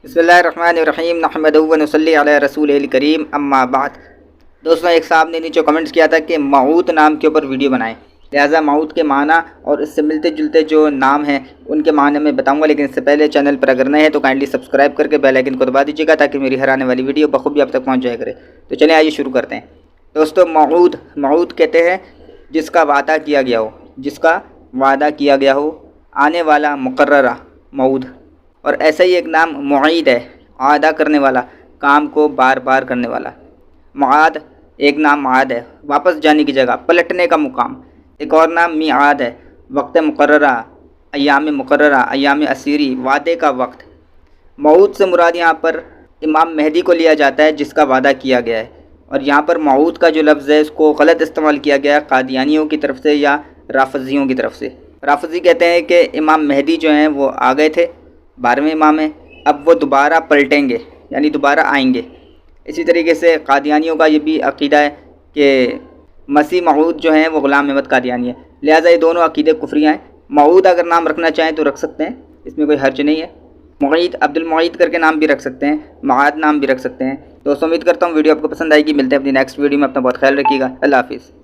बिस्मिल्लाहिर्रहमानिर्रहीम नहमदुहु व नसल्ली अला रसूलिल करीम अम्मा बाद। दोस्तों, एक साहब ने नीचे कमेंट्स किया था कि मऊद नाम के ऊपर वीडियो बनाएं। लिहाजा मऊद के माना और इससे मिलते जुलते जो नाम हैं उनके माने मैं बताऊंगा, लेकिन इससे पहले चैनल पर अगर नए हैं तो काइंडली सब्सक्राइब करके बेल आइकन को दबा दीजिएगा ताकि मेरी हर आने वाली वीडियो बखूबी आप तक पहुँच जाया करे। तो चलिए आइए शुरू करते हैं। दोस्तों, मऊद कहते हैं जिसका वादा किया गया हो, जिसका वादा किया गया हो, आने वाला मुकर्ररा मऊद। और ऐसा ही एक नाम मुईद है, आदा करने वाला, काम को बार बार करने वाला। मुआद एक नाम मुआद है, वापस जाने की जगह, पलटने का मुकाम। एक और नाम मिआद है, वक्त मुकर्ररा, अयाम मुकर्ररा, अयाम असीरी, वादे का वक्त। मऊद से मुराद यहाँ पर इमाम मेहदी को लिया जाता है जिसका वादा किया गया है। और यहाँ पर मऊद का जो लफ्ज़ है उसको गलत इस्तेमाल किया गया है कादियानियों की तरफ से या राफज़ियों की तरफ से। राफज़ी कहते हैं कि इमाम मेहदी जो हैं वो आ गए थे, 12वें इमाम हैं, अब वो दोबारा पलटेंगे यानी दोबारा आएंगे। इसी तरीके से कादियानियों का ये भी अक़ीदा है कि मसीह मऊद जो हैं वो ग़ुलाम अहमद कादियानी है। लिहाजा ये दोनों अक़ीदे कुफ्रियाँ हैं। मऊद अगर नाम रखना चाहें तो रख सकते हैं, इसमें कोई हर्ज नहीं है। मुईद, अब्दुल मुईद करके नाम भी रख सकते हैं, मुआद नाम भी रख सकते हैं। दोस्तों, उम्मीद करता हूँ वीडियो आपको पसंद आएगी। मिलते हैं अपनी नेक्स्ट वीडियो में। अपना बहुत ख्याल रखिएगा। अल्लाह हाफ़िज़।